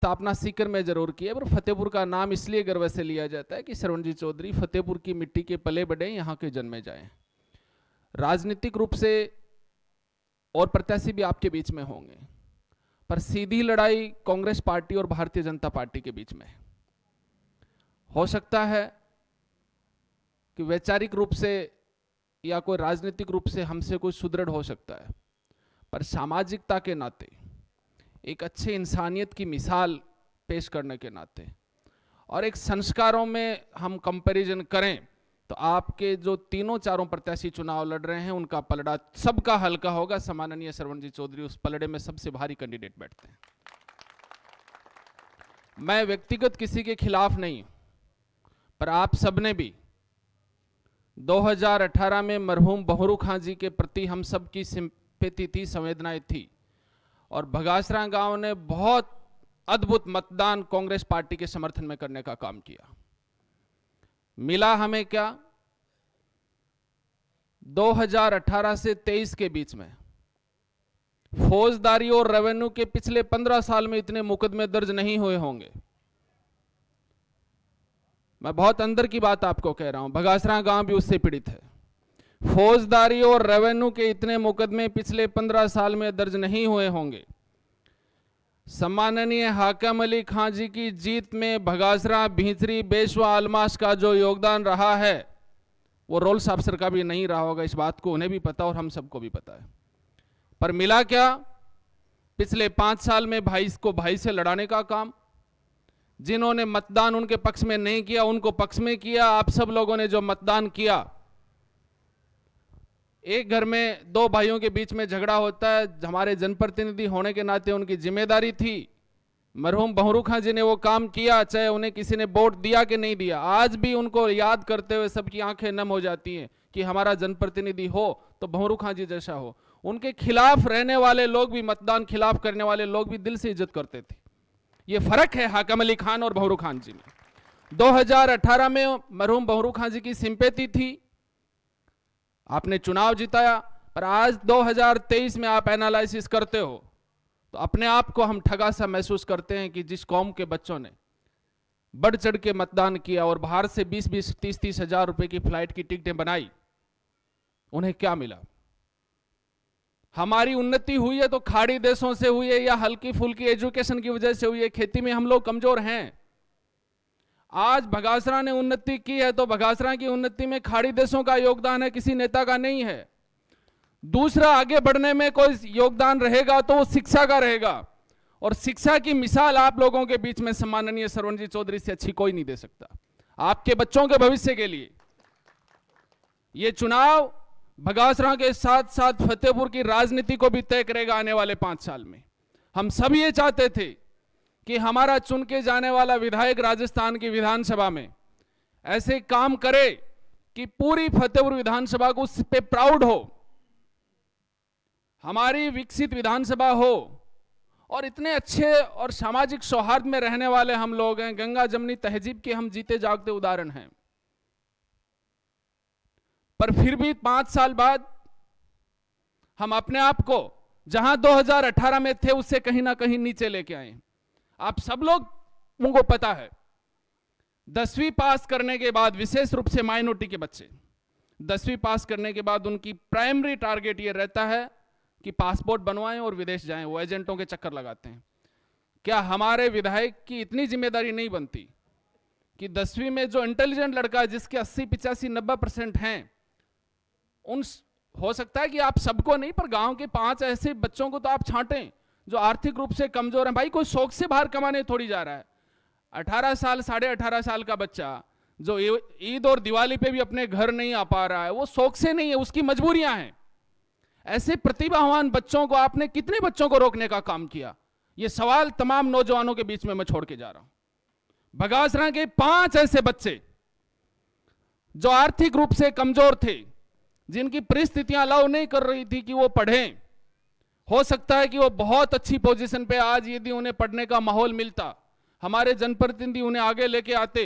स्थापना सीकर में जरूर की है, पर फतेहपुर का नाम इसलिए गर्व से लिया जाता है कि श्रवणजीत चौधरी फतेहपुर की मिट्टी के पले बढ़े, यहाँ के जन्मे जाए। राजनीतिक रूप से और प्रत्याशी भी आपके बीच में होंगे, पर सीधी लड़ाई कांग्रेस पार्टी और भारतीय जनता पार्टी के बीच में हो सकता है कि वैचारिक रूप से या कोई राजनीतिक रूप से हमसे कोई सुदृढ़ हो सकता है, पर सामाजिकता के नाते, एक अच्छे इंसानियत की मिसाल पेश करने के नाते और एक संस्कारों में हम कंपैरिजन करें तो आपके जो तीनों चारों प्रत्याशी चुनाव लड़ रहे हैं उनका पलड़ा सबका हल्का होगा। सम्माननीय श्रवणजीत चौधरी उस पलड़े में सबसे भारी कैंडिडेट बैठते हैं। मैं व्यक्तिगत किसी के खिलाफ नहीं, पर आप सबने भी 2018 में मरहूम बहरू खां जी के प्रति हम सब की सिंपैथी थी, संवेदनाएं थी, और भगासरा गांव ने बहुत अद्भुत मतदान कांग्रेस पार्टी के समर्थन में करने का काम किया। मिला हमें क्या? 2018 से 23 के बीच में फौजदारी और रेवेन्यू के पिछले 15 साल में इतने मुकदमे दर्ज नहीं हुए होंगे। मैं बहुत अंदर की बात आपको कह रहा हूं, भगासरा गांव भी उससे पीड़ित है। फौजदारी और रेवेन्यू के इतने मुकदमे पिछले 15 साल में दर्ज नहीं हुए होंगे। सम्माननीय हाकिम अली खां जी की जीत में भगासरा, भींचरी, बेशवा, अलमास का जो योगदान रहा है वो रोल्स अफसर का भी नहीं रहा होगा। इस बात को उन्हें भी पता और हम सबको भी पता है। पर मिला क्या? पिछले 5 साल में भाई को भाई से लड़ाने का काम, जिन्होंने मतदान उनके पक्ष में नहीं किया उनको पक्ष में किया। आप सब लोगों ने जो मतदान किया, एक घर में 2 भाइयों के बीच में झगड़ा होता है, हमारे जनप्रतिनिधि होने के नाते उनकी जिम्मेदारी थी। मरहूम बहरू खां जी ने वो काम किया, चाहे उन्हें किसी ने वोट दिया कि नहीं दिया। आज भी उनको याद करते हुए सबकी आंखें नम हो जाती हैं कि हमारा जनप्रतिनिधि हो तो बहरू खां जी जैसा हो। उनके खिलाफ रहने वाले लोग भी, मतदान खिलाफ करने वाले लोग भी दिल से इज्जत करते थे। ये फर्क है हाकिम अली खान और बहरू खान जी में। 2018 में मरहूम बहरू खां जी की सिंपैथी थी, आपने चुनाव जिताया, पर आज 2023 में आप एनालिसिस करते हो तो अपने आप को हम ठगा सा महसूस करते हैं कि जिस कौम के बच्चों ने बढ़ चढ़ के मतदान किया और बाहर से 20-20, 30-30 हजार रुपए की फ्लाइट की टिकटें बनाई, उन्हें क्या मिला? हमारी उन्नति हुई है तो खाड़ी देशों से हुई है या हल्की फुल्की एजुकेशन की वजह से हुई है। खेती में हम लोग कमजोर हैं। आज भगासरा ने उन्नति की है तो भगासरा की उन्नति में खाड़ी देशों का योगदान है, किसी नेता का नहीं है। दूसरा, आगे बढ़ने में कोई योगदान रहेगा तो वो शिक्षा का रहेगा, और शिक्षा की मिसाल आप लोगों के बीच में सम्माननीय श्रवणजीत चौधरी से अच्छी कोई नहीं दे सकता। आपके बच्चों के भविष्य के लिए ये चुनाव भगासरा के साथ साथ फतेहपुर की राजनीति को भी तय करेगा आने वाले 5 साल में। हम सब ये चाहते थे कि हमारा चुन के जाने वाला विधायक राजस्थान की विधानसभा में ऐसे काम करे कि पूरी फतेहपुर विधानसभा को उस पे प्राउड हो, हमारी विकसित विधानसभा हो। और इतने अच्छे और सामाजिक सौहार्द में रहने वाले हम लोग हैं, गंगा जमनी तहजीब के हम जीते जागते उदाहरण हैं। पर फिर भी 5 साल बाद हम अपने आप को जहां 2018 में थे उससे कहीं ना कहीं नीचे लेके आए। आप सब लोगों को पता है, 10वीं पास करने के बाद, विशेष रूप से माइनॉरिटी के बच्चे 10वीं पास करने के बाद उनकी प्राइमरी टारगेट ये रहता है कि पासपोर्ट बनवाएं और विदेश जाएं। वो एजेंटों के चक्कर लगाते हैं। क्या हमारे विधायक की इतनी जिम्मेदारी नहीं बनती कि 10वीं में जो इंटेलिजेंट लड़का है जिसके 80, 85, 90% हैं, उन हो सकता है कि आप सबको नहीं, पर गांव के 5 ऐसे बच्चों को तो आप छांटें जो आर्थिक रूप से कमजोर हैं। भाई कोई शौक से बाहर कमाने थोड़ी जा रहा है। 18 साल, 18.5 साल का बच्चा जो ईद और दिवाली पे भी अपने घर नहीं आ पा रहा है, वो शौक से नहीं है, उसकी मजबूरियां हैं। ऐसे प्रतिभावान बच्चों को आपने कितने बच्चों को रोकने का काम किया? ये सवाल तमाम नौजवानों के बीच में मैं छोड़ के जा रहा हूं। भगासरा के 5 ऐसे बच्चे जो आर्थिक रूप से कमजोर थे, जिनकी परिस्थितियां अलाउ नहीं कर रही थी कि वो पढ़ें, हो सकता है कि वो बहुत अच्छी पोजीशन पे आज यदि उन्हें पढ़ने का माहौल मिलता, हमारे जनप्रतिनिधि उन्हें आगे लेके आते,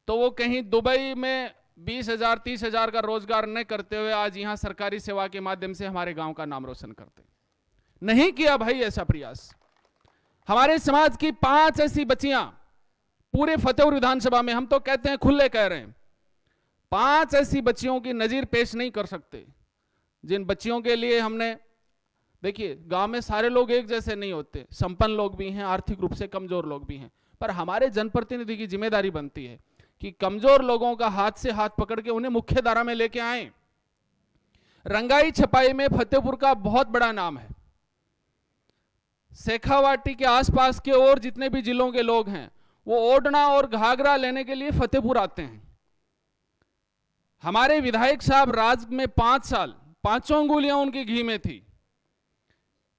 तो वो कहीं दुबई में 20,000, 30,000 का रोजगार न करते हुए आज यहां सरकारी सेवा के माध्यम से हमारे गांव का नाम रोशन करते। नहीं किया भाई ऐसा प्रयास। हमारे समाज की 5 ऐसी बच्चियां पूरे फतेहपुर विधानसभा में, हम तो कहते हैं खुले कह रहे हैं, 5 ऐसी बच्चियों की नजीर पेश नहीं कर सकते जिन बच्चियों के लिए हमने, देखिए गांव में सारे लोग एक जैसे नहीं होते, संपन्न लोग भी हैं, आर्थिक रूप से कमजोर लोग भी हैं, पर हमारे जनप्रतिनिधि की जिम्मेदारी बनती है कि कमजोर लोगों का हाथ से हाथ पकड़ के उन्हें मुख्य धारा में लेके आए। रंगाई छपाई में फतेहपुर का बहुत बड़ा नाम है। शेखावाटी के आसपास के और जितने भी जिलों के लोग हैं वो ओढ़ना और घाघरा लेने के लिए फतेहपुर आते हैं। हमारे विधायक साहब राज में 5 साल, 5 उंगलियां उनकी घी में थी।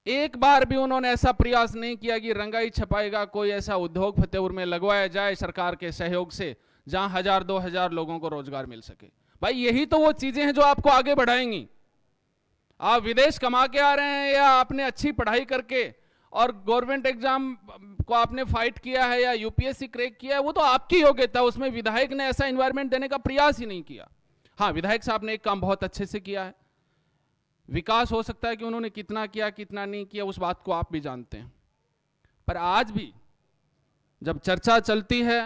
एक बार भी उन्होंने ऐसा प्रयास नहीं किया कि रंगाई छपाई का कोई ऐसा उद्योग फतेहपुर में लगवाया जाए सरकार के सहयोग से, जहां 1000-2000 लोगों को रोजगार मिल सके। भाई यही तो वो चीजें हैं जो आपको आगे बढ़ाएंगी। आप विदेश कमा के आ रहे हैं या आपने अच्छी पढ़ाई करके और गवर्नमेंट एग्जाम को आपने फाइट किया है या यूपीएससी क्रैक किया है, वो तो आपकी योग्यता, उसमें विधायक ने ऐसा एनवायरनमेंट देने का प्रयास ही नहीं किया। हाँ, विधायक साहब ने एक काम बहुत अच्छे से किया है। विकास हो सकता है कि उन्होंने कितना किया कितना नहीं किया, उस बात को आप भी जानते हैं, पर आज भी जब चर्चा चलती है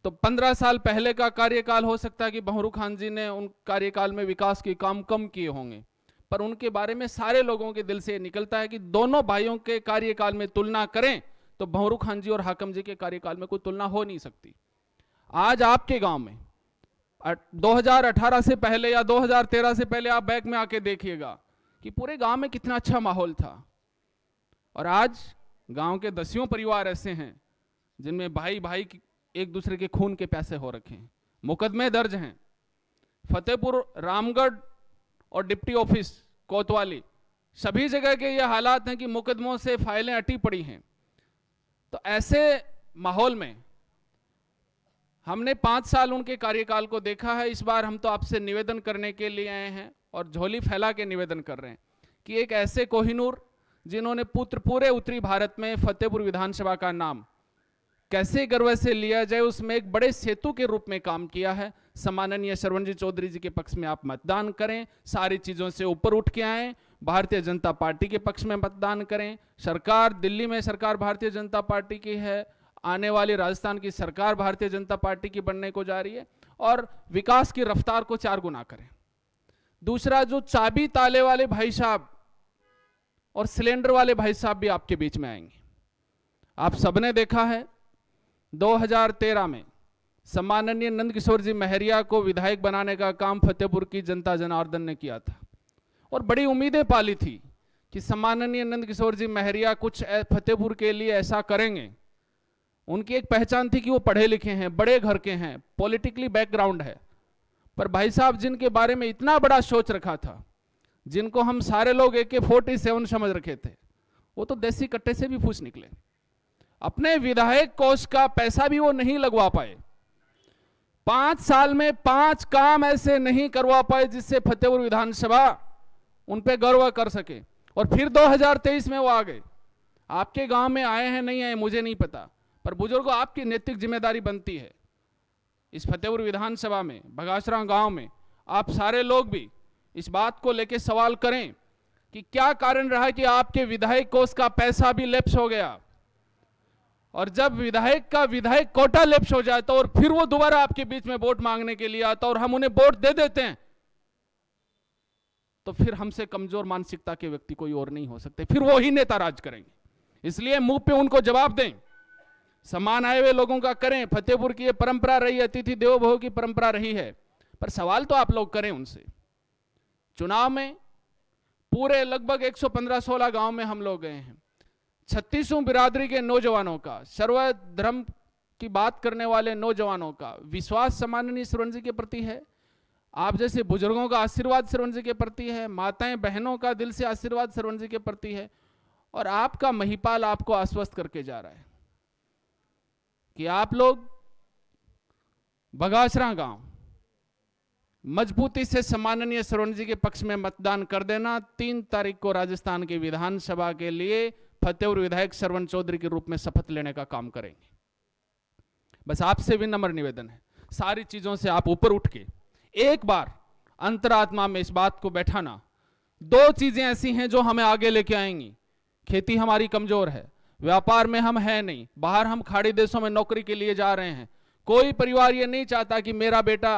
तो 15 साल पहले का कार्यकाल हो सकता है कि बहरू खान जी ने उन कार्यकाल में विकास के काम कम किए होंगे, पर उनके बारे में सारे लोगों के दिल से निकलता है कि दोनों भाइयों के कार्यकाल में तुलना करें तो बहरू खान जी और हाकम जी के कार्यकाल में कोई तुलना हो नहीं सकती। आज आपके गांव में 2018 से पहले या 2013 से पहले आप बैक में आके देखिएगा कि पूरे गांव में कितना अच्छा माहौल था, और आज गांव के 10 परिवार ऐसे हैं जिनमें भाई भाई एक दूसरे के खून के प्यासे हो रखे हैं, मुकदमे दर्ज हैं। फतेहपुर, रामगढ़ और डिप्टी ऑफिस कोतवाली, सभी जगह के ये हालात हैं कि मुकदमों से फाइलें अटी पड़ी हैं। तो ऐसे माहौल में हमने 5 साल उनके कार्यकाल को देखा है। इस बार हम तो आपसे निवेदन करने के लिए आए हैं और झोली फैला के निवेदन कर रहे हैं कि एक ऐसे कोहिनूर जिन्होंने पूरे उत्तरी भारत में फतेहपुर विधानसभा का नाम कैसे गर्व से लिया जाए, उसमें एक बड़े सेतु के रूप में काम किया है। सम्माननीय श्रवण जी चौधरी जी के पक्ष में आप मतदान करें, सारी चीजों से ऊपर उठ के आए, भारतीय जनता पार्टी के पक्ष में मतदान करें। सरकार दिल्ली में सरकार भारतीय जनता पार्टी की है, आने वाली राजस्थान की सरकार भारतीय जनता पार्टी की बनने को जा रही है, और विकास की रफ्तार को 4 गुना करें। दूसरा, जो चाबी ताले वाले भाई साहब और सिलेंडर वाले भाई साहब भी आपके बीच में आएंगे। आप सबने देखा है 2013 में सम्माननीय नंदकिशोर जी महरिया को विधायक बनाने का काम फतेहपुर की जनता जनार्दन ने किया था, और बड़ी उम्मीदें पाली थी कि सम्माननीय नंदकिशोर जी महरिया कुछ फतेहपुर के लिए ऐसा करेंगे। उनकी एक पहचान थी कि वो पढ़े लिखे हैं, बड़े घर के हैं, पॉलिटिकली बैकग्राउंड है, पर भाई साहब जिनके बारे में इतना बड़ा सोच रखा था, जिनको हम सारे लोग AK-47 समझ रखे थे, वो तो देसी कट्टे से भी फूस निकले। अपने विधायक कोष का पैसा भी वो नहीं लगवा पाए। 5 साल में 5 काम ऐसे नहीं करवा पाए जिससे फतेहपुर विधानसभा उन पे गर्व कर सके। और फिर 2023 में वो आ गए। आपके गांव में आए हैं नहीं आए मुझे नहीं पता, पर बुजुर्गों आपकी नैतिक जिम्मेदारी बनती है इस फतेहपुर विधानसभा में, बगासरा गांव में आप सारे लोग भी इस बात को लेकर सवाल करें कि क्या कारण रहा कि आपके विधायक कोष का पैसा भी लैप्स हो गया, और जब विधायक का विधायक कोटा लैप्स हो जाता और फिर वो दोबारा आपके बीच में वोट मांगने के लिए आता और हम उन्हें वोट दे देते हैं, तो फिर हमसे कमजोर मानसिकता के व्यक्ति कोई और नहीं हो सकते, फिर वो ही नेता राज करेंगे। इसलिए मुंह पे उनको जवाब दें, सम्मान आए हुए लोगों का करें। फतेहपुर की ये परंपरा रही, अतिथि देवो भव की परंपरा रही है, पर सवाल तो आप लोग करें उनसे। चुनाव में पूरे लगभग 115-16 गांव में हम लोग गए हैं। 36 बिरादरी के नौजवानों का, सर्वधर्म की बात करने वाले नौजवानों का विश्वास सम्माननीय श्रवण जी के प्रति है। आप जैसे बुजुर्गों का आशीर्वाद श्रवण जी के प्रति है, माताएं बहनों का दिल से आशीर्वाद श्रवण जी के प्रति है, और आपका महिपाल आपको आश्वस्त करके जा रहा है कि आप लोग बगासरा गांव मजबूती से सम्माननीय श्रवण जी के पक्ष में मतदान कर देना। 3 तारीख को राजस्थान की विधानसभा के लिए फतेहपुर विधायक श्रवण चौधरी के रूप में शपथ लेने का काम करेंगे। बस आपसे भी नम्र निवेदन है, सारी चीजों से आप ऊपर उठ के एक बार अंतरात्मा में इस बात को बैठाना। 2 चीजें ऐसी हैं जो हमें आगे लेके आएंगी। खेती हमारी कमजोर है, व्यापार में हम हैं नहीं, बाहर हम खाड़ी देशों में नौकरी के लिए जा रहे हैं। कोई परिवार ये नहीं चाहता कि मेरा बेटा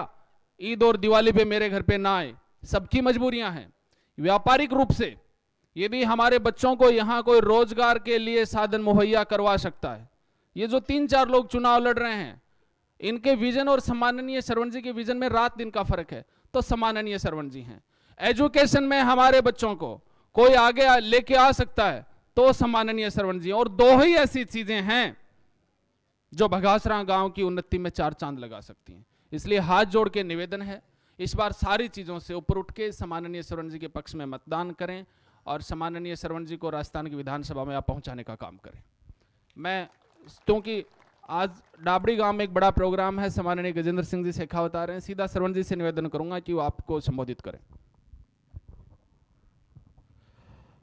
ईद और दिवाली पे मेरे घर पे ना आए, सबकी मजबूरियां हैं। व्यापारिक रूप से यदि हमारे बच्चों को यहां कोई रोजगार के लिए साधन मुहैया करवा सकता है, ये जो 3-4 लोग चुनाव लड़ रहे हैं, इनके विजन और सम्माननीय शरवण जी के विजन में रात दिन का फर्क है, तो सम्माननीय शरवण जी हैं। एजुकेशन में हमारे बच्चों को कोई आगे लेके आ सकता है तो सम्माननीय शरवण जी। और दो ही ऐसी चीजें हैं जो भगासरा गांव की उन्नति में 4 चांद लगा सकती हैं। इसलिए हाथ जोड़ के निवेदन है, इस बार सारी चीजों से ऊपर उठ के सम्माननीय शरवण जी के पक्ष में मतदान करें और सम्माननीय शरवण जी को राजस्थान की विधानसभा में आप पहुंचाने का काम करें। मैं क्योंकि आज डाबड़ी गांव में एक बड़ा प्रोग्राम है, सम्माननीय गजेंद्र सिंह जी शेखावत आ रहे हैं, सीधा शरवण जी से निवेदन करूंगा कि वो आपको संबोधित करें।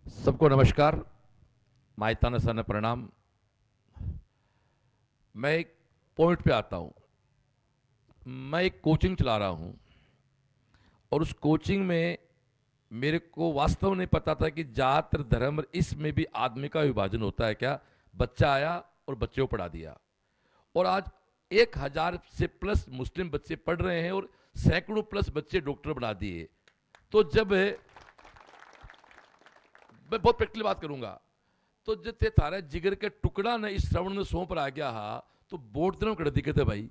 सबको नमस्कार, मायताना सन प्रणाम। मैं एक पॉइंट पे आता हूं। मैं एक कोचिंग चला रहा हूं और उस कोचिंग में मेरे को वास्तव नहीं पता था कि जात धर्म इसमें भी आदमी का विभाजन होता है क्या। बच्चा आया और बच्चे को पढ़ा दिया और आज 1000 से प्लस मुस्लिम बच्चे पढ़ रहे हैं और सैकड़ों प्लस बच्चे डॉक्टर बना दिए। तो जब मैं बहुत प्रैक्टिकल बात करूंगा, तो जब थे थारे जिगर के टुकड़ा ने इस श्रवण में सौंप रहा गया हा तो बोर्ड दिनों कर दिखे थे भाई।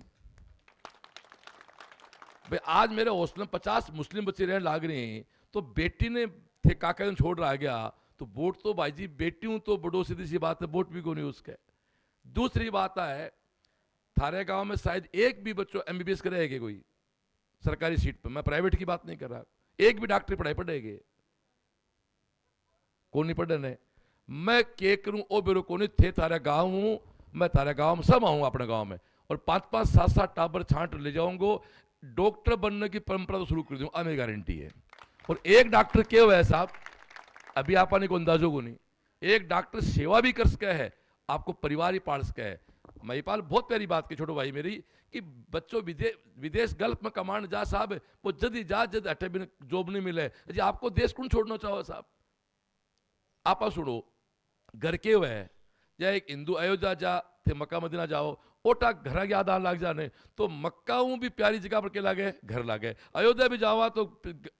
आज मेरे हॉस्टल में 50 मुस्लिम बच्चे रहने लाग रहे हैं, तो बेटी ने थे काका ने छोड़ रहा गया तो वोट तो भाई जी बेटी हूं तो बड़ो सीधी सी बात है, वोट भी को नहीं उसके। दूसरी बात है, थारे गांव में शायद एक भी बच्चों एमबीबीएस करेगा कोई सरकारी सीट पर, मैं प्राइवेट की बात नहीं कर रहा, एक भी डॉक्टरी पढ़ाई पढ़ेगे कौन नहीं पढ़ने। मैं के करूं ओ बेरो को नहीं थे थारे गांव हूं, मैं थारे गांव में सब आऊंगा अपने गांव में और 5-5, 7-7 टाबर छांट ले जाऊंगा। डॉक्टर बनने की परंपरा तो शुरू कर दूंगा, मेरी गारंटी है। और एक डॉक्टर क्या हुआ है साहब, अभी आपने को अंदाजों को नहीं, एक डॉक्टर सेवा भी कर सका है, आपको परिवार ही पाल सका है। महिपाल बहुत प्यारी बात की छोटो भाई मेरी कि बच्चों विदेश गल्फ में कमांड जा साहब, वो जल्दी जा जद अटे भी जॉब नहीं मिले जी, आपको देश कौन छोड़ना चाहो साहब। आप सुनो घर के हुए है, या एक हिंदू अयोध्या जा थे मक्का मदीना जाओ, ओटा घर याद आने लग जाने, तो मक्का भी प्यारी जगह पर के लागे घर लागे, अयोध्या भी जावा तो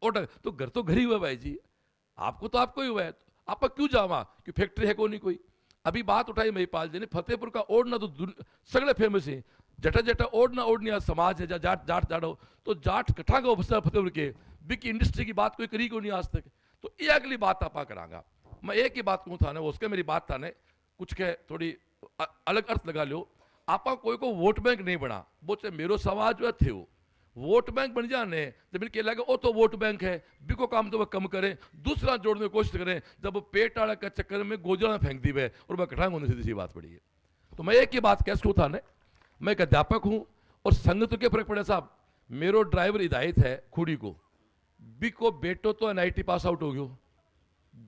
ओटा तो घर तो घर ही हुआ भाई जी। आपको तो आपको ही हुआ है, आप क्यों जावा कि फैक्ट्री है कोई नहीं कोई। अभी बात उठाई महिपाल जी ने, फतेहपुर का ओढ़ना तो सगले फेमस है, जटा जटा ओढ़ना ओढ़निया समाज है, जाट जाट जाड़ो तो जाट कठा गो फतेहपुर के बिक इंडस्ट्री की बात कोई करी को नहीं आज तक। तो ये अगली बात आप करांगा। मैं एक ही बात कहूँ था ना, उसके मेरी बात था ने कुछ के थोड़ी अलग अर्थ लगा लो। आपा कोई को वोट बैंक नहीं बना, वो चाहे मेरो समाज जो थे वो वोट बैंक बन जाने, जब इनके लगे वो तो वोट बैंक है, बिको काम तो वह कम करें, दूसरा जोड़ने की कोशिश करें, जब पेट आड़ा का चक्कर में गोजरा में फेंक दी वे और वह कठांग होने सीधी सी बात पड़ी है। तो मैं एक ही बात कैसे कहूँ था ने, मैं एक अध्यापक हूँ और संगत के फर्क पड़े साहब। मेरो ड्राइवर हिदायत है खुड़ी को, बिको बेटो तो NIT पास आउट हो गयो,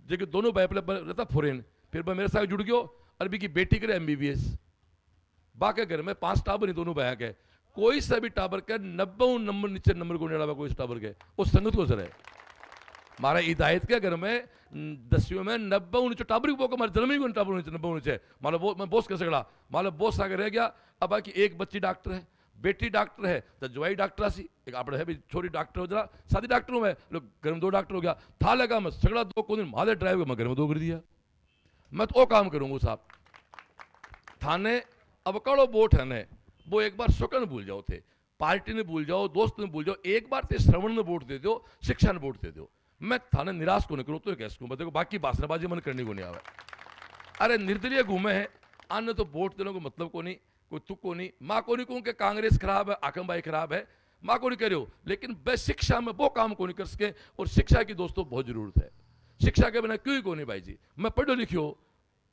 जो दोनों रहता फॉरेन, फिर मैं मेरे साथ जुड़ गयो, अरबी की बेटी करे MBBS, बाकी घर में 5 टाबर ही दोनों बहक है, कोई सा भी टाबर के 90 नंबर नीचे नंबर को नहीं कोई टाबर के, वो संगत को सर है। हमारा हिदायत के घर में 10वीं में 90 नीचे टाबर की बोक, हमारे जन्म ही को टाबर नीचे 90 नीचे, मान लो मैं बोस कैसे खड़ा, मान लो बोस आगे रह गया। अब बाकी एक बच्ची डॉक्टर है, बेटी डॉक्टर है, तो जवाई डॉक्टर सी एक आप है छोरी डॉक्टर हो जरा शादी डॉक्टर हूँ मैं, लोग घर में 2 डॉक्टर हो गया था लगा, मैं सगड़ा 2 को दिन माले ड्राइव मैं घर में 2 कर दिया। मैं तो वो काम करूंगा साहब। थाने अब कड़ो वोट है ने, वो एक बार सुकन भूल जाओ थे, पार्टी ने भूल जाओ, दोस्त ने भूल जाओ, एक बार ते श्रवण ने वोट दे दो, शिक्षा ने वोट दे दो। मैं थाने निराश को नहीं करूँ तो कैसे कहूँ, देखो बाकी भाषणबाजी मन करने को नहीं आवे। अरे निर्दलीय घूमे है, अन्य तो वोट देने को मतलब को नहीं, कोई तुक को नहीं। माँ को नहीं कहूँ कि कांग्रेस खराब है, आकम भाई खराब है, माँ को नहीं कह रहे हो, लेकिन वह शिक्षा में वो काम को नहीं कर सके, और शिक्षा की दोस्तों बहुत जरूरत है। शिक्षा के बिना क्यों ही को नहीं भाई जी। मैं पढ़ो लिखियो,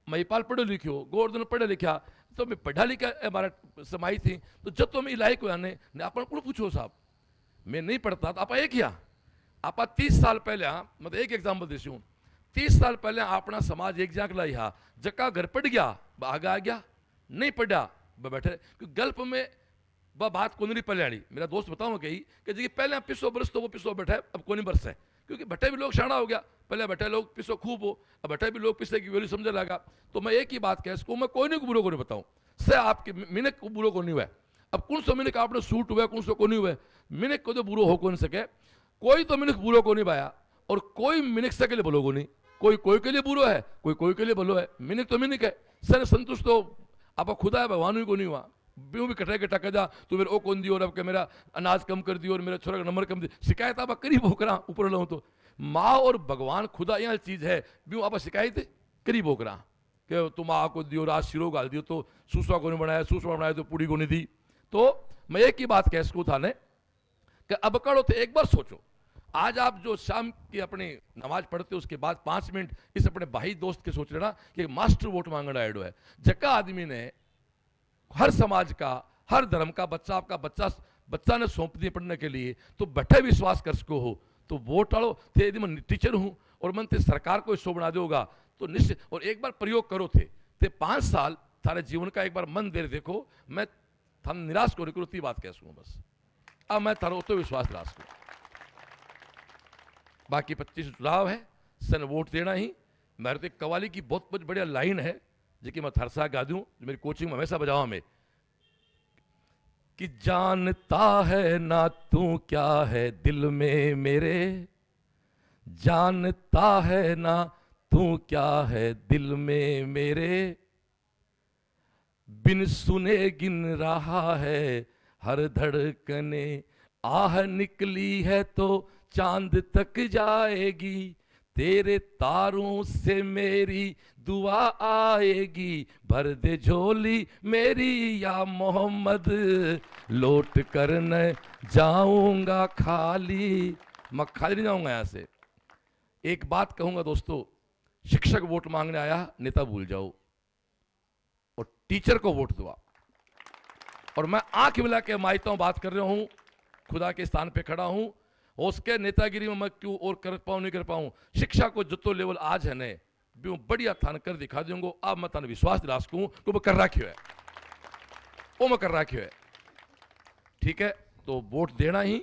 महिपाल पढ़ो लिखियो, गोवर्धन पढ़ा लिखा, तो मैं पढ़ा लिखा हमारा समाई थी, तो जब तो मैं इलाइक हुआ ने आप पूछो साहब, मैं नहीं पढ़ता तो आप एक ही आप 30 साल पहले, मतलब एक एग्जाम्पल देती हूँ, 30 साल पहले अपना समाज एक जाक लाई जक्का घर पढ़ गया आगे आ गया, नहीं पढ़ा बैठे, क्योंकि गल्फ में वह बात को नहीं पल्याणी। मेरा दोस्त बताऊँ कही कि जी पहले पिसो बरस तो वो पिसो बैठा है, अब को नहीं बरस है, क्योंकि बैठे भी लोग शाना हो गया, पहले बैठे लोग पिसो खूब हो, अब बैठे भी लोग पिसने की वैल्यू समझने लगा। तो मैं एक ही बात कह सकूँ, मैं कोई नहीं को बुरो को नहीं बताऊँ से आपके मिनक को बुरो को नहीं हुआ। अब कौन सो मिनक आपने सूट हुआ, कौन सो को नहीं हुआ, मिनक को तो बुरो हो कौन सके, कोई तो मिनक बुरो को नहीं पाया और कोई मिनक से के लिए बोलो को नहीं, कोई के लिए बुरो है, कोई के लिए भलो है, मिनक तो मिनक है। सर संतुष्ट तो आप खुदा है, भगवान ही को नहीं हुआ। ब्यों भी कटे कटा जा तू मेरे ओ कौन दियो और अब के मेरा अनाज कम कर दियो और मेरा छोरा का नंबर कम दियो, शिकायत आप करीब होकरा ऊपर लो। तो माँ और भगवान खुदा यहाँ चीज है, ब्यों आप शिकायत करीब होकरा कि तुम माँ को दियो, रात शिरो गाल दियो तो सूसवा को नहीं बनाया, सूसवा बनाया तो पूड़ी को नहीं दी। तो मैं एक ही बात कह सकूँ था ने कि अब करो तो एक बार सोचो, आज आप जो शाम की अपनी नमाज पढ़ते हो उसके बाद 5 मिनट इस अपने भाई दोस्त के सोच लेना कि मास्टर वोट मांगना आइडो है। जक्का आदमी ने हर समाज का, हर धर्म का बच्चा, आपका बच्चा ने सौंप दिए पढ़ने के लिए, तो बैठे विश्वास कर सको हो तो वोट डालो। थे यदि मैं टीचर हूं और मन थे सरकार को हिस्सों बना दोगा तो निश्चित, और एक बार प्रयोग करो थे 5 साल थारे जीवन का एक बार मन दे देखो, मैं थम निराश को निकलो, ती बात कह सकूँ बस। अब मैं थारो तो विश्वास निराश करूँ, बाकी 25 चुनाव है, सन वोट देना ही। मेरे तो एक कवाली की बहुत बढ़िया लाइन है जो मैं थरसा गा दूं, मेरी कोचिंग में हमेशा बजावा में, कि जानता है ना तू क्या है दिल में मेरे, जानता है ना तू क्या है दिल में मेरे, बिन सुने गिन रहा है हर धड़कने, आह निकली है तो चांद तक जाएगी, तेरे तारों से मेरी दुआ आएगी, भर दे झोली मेरी या मोहम्मद, लौट कर न जाऊंगा खाली। मैं खाली नहीं जाऊंगा यहां से। एक बात कहूंगा दोस्तों, शिक्षक वोट मांगने आया, नेता भूल जाओ और टीचर को वोट दो। और मैं आंख मिला के मायता हूं, बात कर रहा हूं, खुदा के स्थान पे खड़ा हूं, उसके नेतागिरी में मैं क्यों और कर पाऊं नहीं कर पाऊं। शिक्षा को जो लेवल आज है ने भी बढ़िया थान कर दिखा दूंगा। अब मैं थाने विश्वास दिला सकूं तो मैं कर रखियो है, वो मैं कर रखियो है, ठीक है। तो वोट देना ही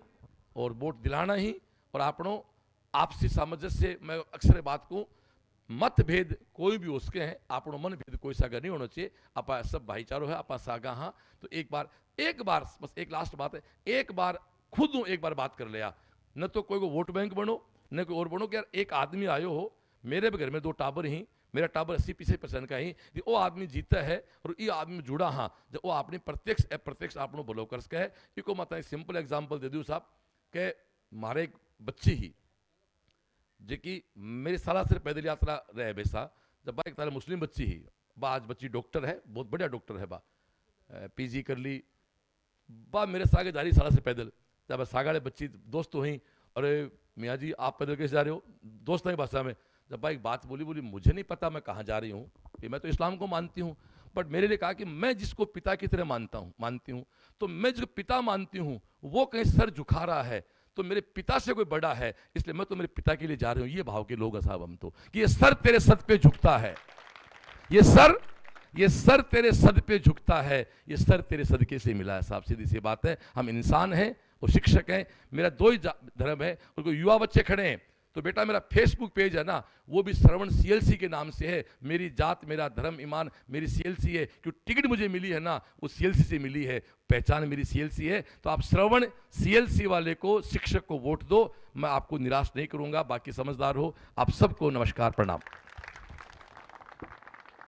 और वोट दिलाना ही, और आपनों आपसी सामंजस्य, मैं अक्सर बात को, मतभेद कोई भी उसके हैं, आपनों मन भेद कोई सागा नहीं होना चाहिए, आप सब भाईचारो है, आप सागा। हाँ तो एक बार बस एक लास्ट बात है, एक बार खुद एक बार बात कर लिया, न तो कोई को वोट बैंक बनो न कोई और बनो कि यार एक आदमी आयो हो, मेरे भी घर में 2 टाबर ही, मेरा टाबर 80-85% का ही, वो आदमी जीता है और ये आदमी जुड़ा। हाँ जब वो आपने प्रत्यक्ष अप्रत्यक्ष आपनों भलो कर सके है। इको मैं सिंपल एग्जाम्पल दे दूँ साहब कि मारे एक बच्ची ही जी मेरी साला सिर्फ पैदल यात्रा रहे बेसा, जब बा एक तारा मुस्लिम बच्ची ही बा, आज बच्ची डॉक्टर है, बहुत बढ़िया डॉक्टर है बा, PG कर ली बा, मेरे सागे जा रही साला से पैदल। जब सागाड़े बच्ची दोस्त तो ही, अरे मियाँ जी आप पैदल कैसे जा रहे हो, दोस्त की भाषा में। जब भाई बात बोली मुझे नहीं पता मैं कहाँ जा रही हूँ, कि मैं तो इस्लाम को मानती हूँ, बट मेरे लिए कहा कि मैं जिसको पिता की तरह मानती हूँ, तो मैं जो पिता मानती हूँ वो कहीं सर झुका रहा है तो मेरे पिता से कोई बड़ा है, इसलिए मैं तो मेरे पिता के लिए जा रही हूँ। ये भाव के लोग हैं साहब हम तो, कि ये सर तेरे सद पे झुकता है, ये सर तेरे सद पे झुकता है, ये सर तेरे सदके से मिला है साहब, सीधी सी बात है। हम इंसान हैं और शिक्षक हैं, मेरा 2 ही धर्म है, और कोई युवा बच्चे खड़े हैं तो बेटा मेरा फेसबुक पेज है ना, वो भी श्रवण CLC के नाम से है, मेरी जात मेरा धर्म ईमान मेरी CLC है, क्यों टिकट मुझे मिली है ना वो CLC से मिली है, पहचान मेरी CLC है। तो आप श्रवण CLC वाले को, शिक्षक को वोट दो, मैं आपको निराश नहीं करूंगा। बाकी समझदार हो आप सबको नमस्कार, प्रणाम।